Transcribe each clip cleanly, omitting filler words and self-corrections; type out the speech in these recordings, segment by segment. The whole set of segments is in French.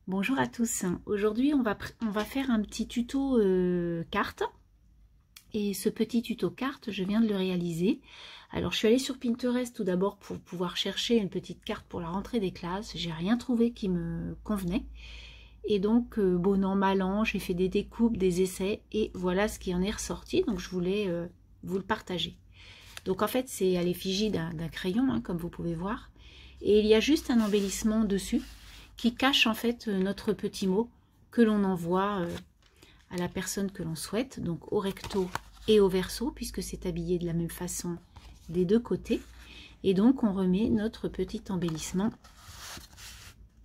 Bonjour à tous, aujourd'hui on va faire un petit tuto carte et ce petit tuto carte je viens de le réaliser. Alors je suis allée sur Pinterest tout d'abord pour pouvoir chercher une petite carte pour la rentrée des classes, j'ai rien trouvé qui me convenait et donc bon an mal an j'ai fait des découpes, des essais et voilà ce qui en est ressorti, donc je voulais vous le partager. Donc en fait c'est à l'effigie d'un crayon hein, comme vous pouvez voir et il y a juste un embellissement dessus qui cache en fait notre petit mot que l'on envoie à la personne que l'on souhaite, donc au recto et au verso, puisque c'est habillé de la même façon des deux côtés. Et donc on remet notre petit embellissement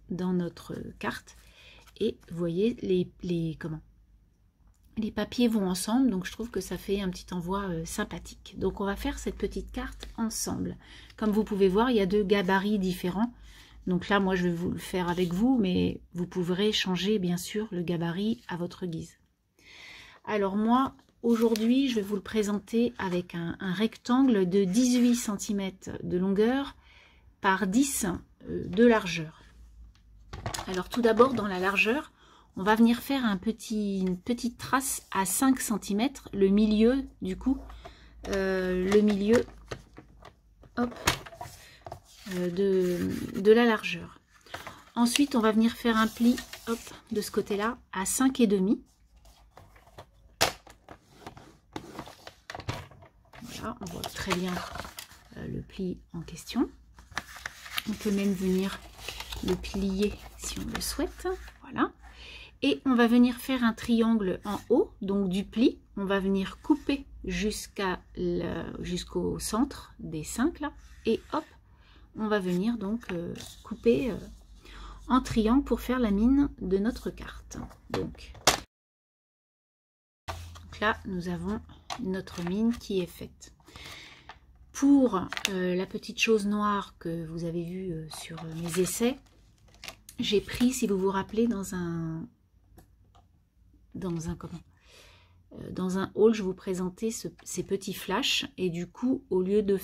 dans notre carte. Et vous voyez, les papiers vont ensemble, donc je trouve que ça fait un petit envoi sympathique. Donc on va faire cette petite carte ensemble. Comme vous pouvez voir, il y a deux gabarits différents. Donc là, moi, je vais vous le faire avec vous, mais vous pourrez changer, bien sûr, le gabarit à votre guise. Alors moi, aujourd'hui, je vais vous le présenter avec un rectangle de 18 cm de longueur par 10 de largeur. Alors tout d'abord, dans la largeur, on va venir faire une petite trace à 5 cm, le milieu, du coup, le milieu, hop, de la largeur. Ensuite on va venir faire un pli hop, de ce côté là à 5,5. Voilà, on voit très bien le pli en question. On peut même venir le plier si on le souhaite. Voilà, et on va venir faire un triangle en haut, donc du pli on va venir couper jusqu'au centre des 5 là, et hop, on va venir donc couper en triangle pour faire la mine de notre carte. Donc là, nous avons notre mine qui est faite. Pour la petite chose noire que vous avez vue sur mes essais, j'ai pris, si vous vous rappelez, dans un haul, je vous présentais ces petits flashs et du coup, au lieu de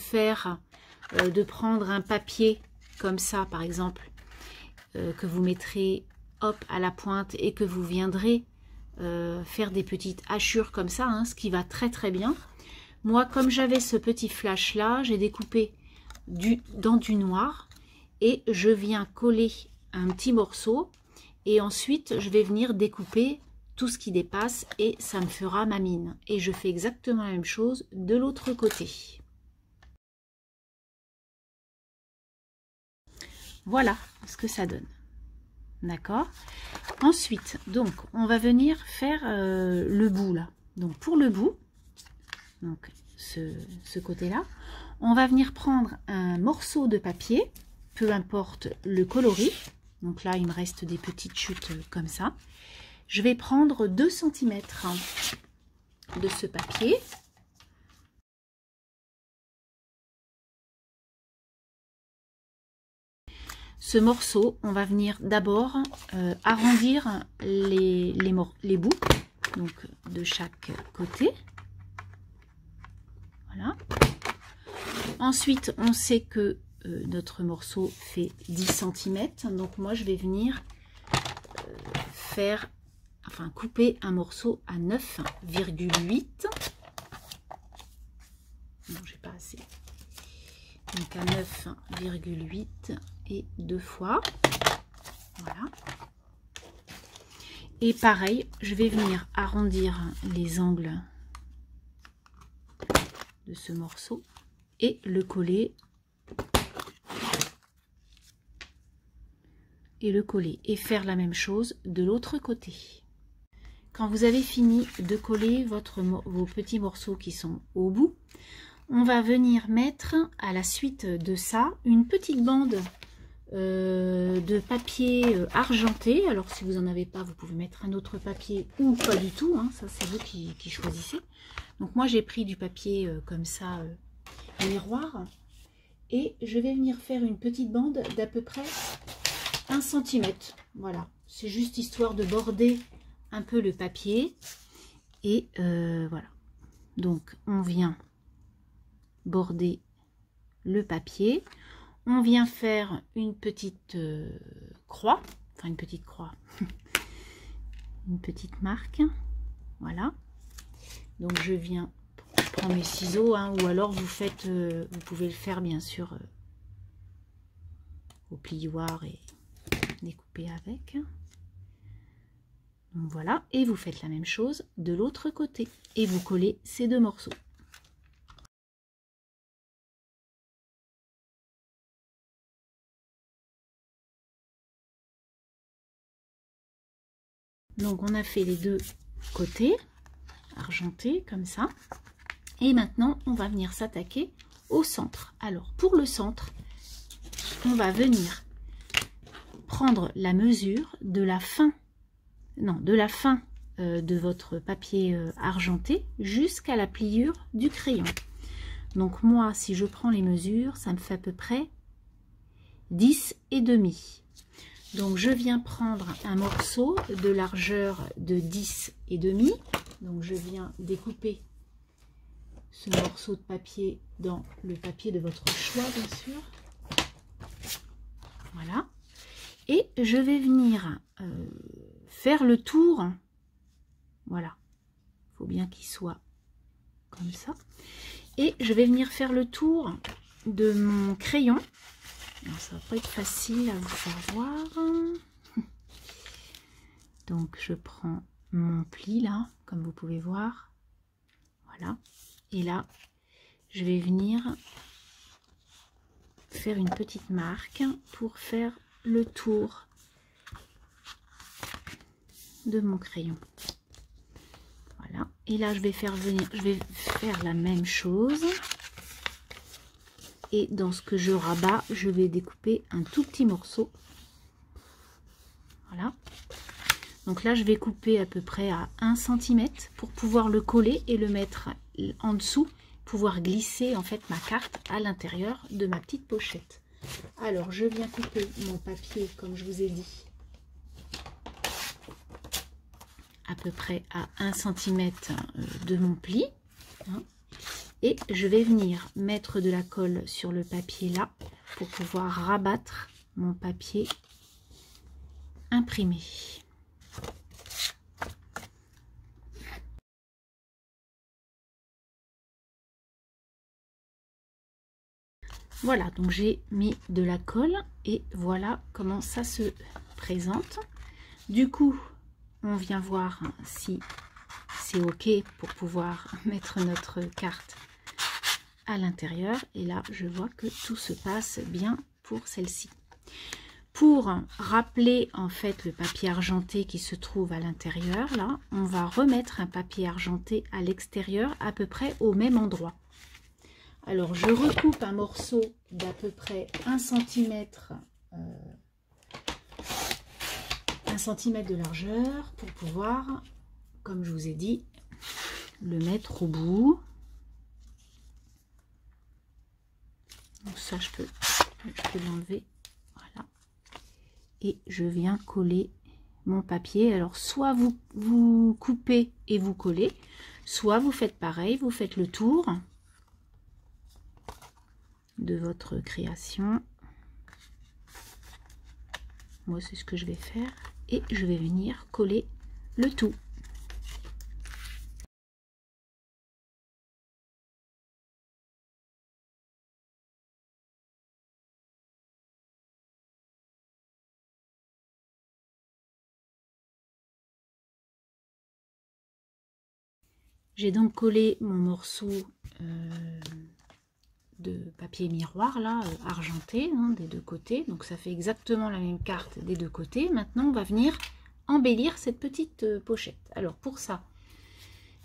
prendre un papier comme ça par exemple que vous mettrez hop à la pointe et que vous viendrez faire des petites hachures comme ça hein, ce qui va très très bien. Moi comme j'avais ce petit flash là, j'ai découpé dans du noir et je viens coller un petit morceau et ensuite je vais venir découper tout ce qui dépasse et ça me fera ma mine. Et je fais exactement la même chose de l'autre côté. Voilà ce que ça donne. D'accord. Ensuite, donc, on va venir faire le bout là. Donc, pour le bout, donc ce côté-là, on va venir prendre un morceau de papier, peu importe le coloris. Donc là, il me reste des petites chutes comme ça. Je vais prendre 2 cm de ce papier. Ce morceau, on va venir d'abord arrondir les bouts, donc de chaque côté. Voilà. Ensuite, on sait que notre morceau fait 10 cm, donc moi je vais venir couper un morceau à 9,8. Non, j'ai pas assez. Donc à 9,8 et 2 fois. Voilà. Et pareil, je vais venir arrondir les angles de ce morceau et le coller. Et faire la même chose de l'autre côté. Quand vous avez fini de coller vos petits morceaux qui sont au bout, on va venir mettre à la suite de ça une petite bande de papier argenté. Alors si vous n'en avez pas, vous pouvez mettre un autre papier ou pas du tout, hein, ça c'est vous qui choisissez. Donc moi j'ai pris du papier comme ça miroir et je vais venir faire une petite bande d'à peu près 1 cm. Voilà, c'est juste histoire de border un peu le papier et voilà. Donc on vient border le papier, on vient faire une petite croix enfin une petite croix, une petite marque, voilà. Donc je prends mes ciseaux, hein, ou alors vous pouvez le faire bien sûr au plioir et découper avec. Donc voilà, et vous faites la même chose de l'autre côté et vous collez ces deux morceaux. Donc on a fait les deux côtés argentés comme ça, et maintenant on va venir s'attaquer au centre. Alors pour le centre, on va venir prendre la mesure de la fin, de votre papier argenté jusqu'à la pliure du crayon. Donc moi, si je prends les mesures, ça me fait à peu près 10,5. Donc je viens prendre un morceau de largeur de 10,5. Donc je viens découper ce morceau de papier dans le papier de votre choix, bien sûr. Voilà. Et je vais venir faire le tour. Voilà. Il faut bien qu'il soit comme ça. Et je vais venir faire le tour de mon crayon. Alors, ça va pas être facile à vous faire voir. Donc je prends mon pli là, comme vous pouvez voir. Voilà. Et là, je vais venir faire une petite marque pour faire le tour de mon crayon. Voilà. Et là, je vais faire la même chose. Et dans ce que je rabats, je vais découper un tout petit morceau. Voilà. Donc là, je vais couper à peu près à 1 cm pour pouvoir le coller et le mettre en dessous, pouvoir glisser en fait ma carte à l'intérieur de ma petite pochette. Alors, je viens couper mon papier, comme je vous ai dit, à peu près à 1 cm de mon pli. Hein. Et je vais venir mettre de la colle sur le papier là pour pouvoir rabattre mon papier imprimé. Voilà, donc j'ai mis de la colle et voilà comment ça se présente. Du coup, on vient voir si c'est OK pour pouvoir mettre notre carte à l'intérieur. Et là, je vois que tout se passe bien pour celle-ci. Pour rappeler en fait le papier argenté qui se trouve à l'intérieur, là, on va remettre un papier argenté à l'extérieur à peu près au même endroit. Alors, je recoupe un morceau d'à peu près 1 cm de largeur pour pouvoir, comme je vous ai dit, le mettre au bout. Donc ça, je peux l'enlever. Voilà. Et je viens coller mon papier. Alors, soit vous coupez et vous collez, soit vous faites pareil, vous faites le tour de votre création. Moi, c'est ce que je vais faire. Et je vais venir coller le tout. J'ai donc collé mon morceau de papier miroir là, argenté, hein, des deux côtés. Donc ça fait exactement la même carte des deux côtés. Maintenant, on va venir embellir cette petite pochette. Alors pour ça,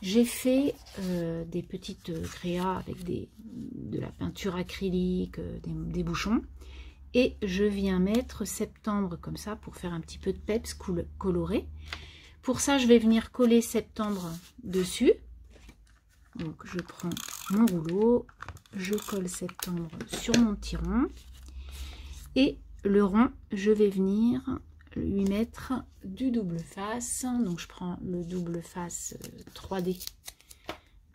j'ai fait des petites créas avec de la peinture acrylique, des bouchons. Et je viens mettre septembre comme ça pour faire un petit peu de peps coloré. Pour ça, je vais venir coller septembre dessus. Donc je prends mon rouleau, je colle septembre sur mon petit rond. Et le rond, je vais venir lui mettre du double face. Donc je prends le double face 3D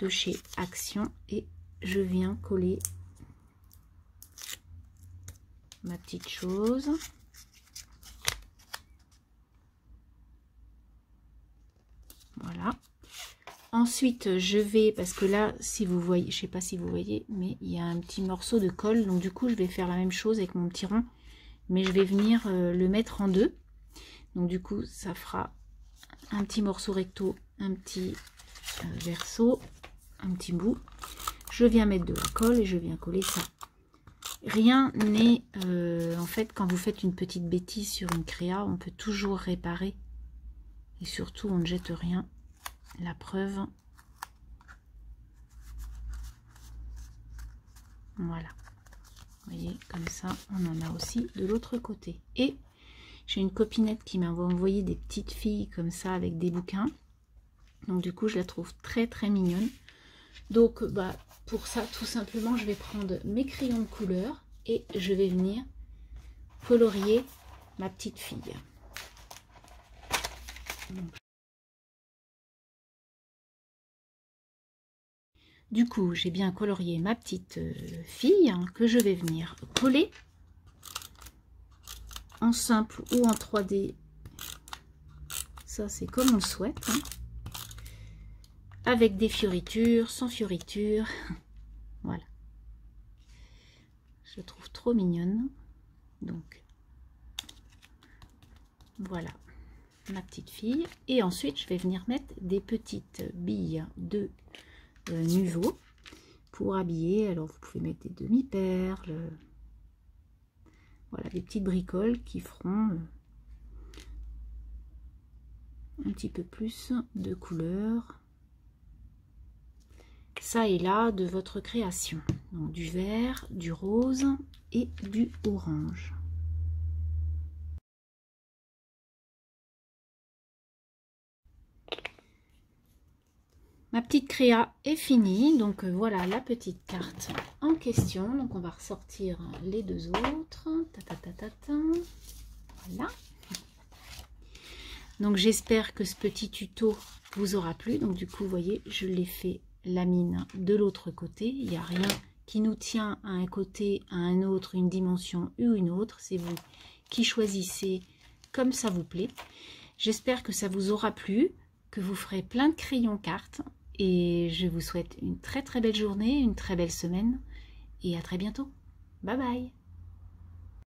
de chez Action et je viens coller ma petite chose. Ensuite, je vais, parce que là, si vous voyez, je sais pas si vous voyez, mais il y a un petit morceau de colle. Donc du coup, je vais faire la même chose avec mon petit rond. Mais je vais venir le mettre en deux. Donc du coup, ça fera un petit morceau recto, un petit verso, un petit bout. Je viens mettre de la colle et je viens coller ça. Rien n'est... en fait, quand vous faites une petite bêtise sur une créa, on peut toujours réparer. Et surtout, on ne jette rien. La preuve. Voilà. Vous voyez, comme ça, on en a aussi de l'autre côté. Et j'ai une copinette qui m'a envoyé des petites filles comme ça avec des bouquins. Donc du coup, je la trouve très très mignonne. Donc bah, pour ça, tout simplement, je vais prendre mes crayons de couleur et je vais venir colorier ma petite fille. Donc, du coup, j'ai bien colorié ma petite fille que je vais venir coller en simple ou en 3D. Ça, c'est comme on le souhaite. Hein. Avec des fioritures, sans fioritures. Voilà. Je trouve trop mignonne. Donc, voilà ma petite fille. Et ensuite, je vais venir mettre des petites billes de Nuvo pour habiller. Alors vous pouvez mettre des demi-perles, voilà, des petites bricoles qui feront un petit peu plus de couleur ça et là de votre création. Donc du vert, du rose et du orange. Ma petite créa est finie, donc voilà la petite carte en question. Donc on va ressortir les deux autres. Voilà. Donc j'espère que ce petit tuto vous aura plu. Donc du coup, vous voyez, je l'ai fait la mine de l'autre côté. Il n'y a rien qui nous tient à un côté, à un autre, une dimension ou une autre. C'est vous qui choisissez comme ça vous plaît. J'espère que ça vous aura plu, que vous ferez plein de crayons cartes. Et je vous souhaite une très très belle journée, une très belle semaine. Et à très bientôt. Bye bye.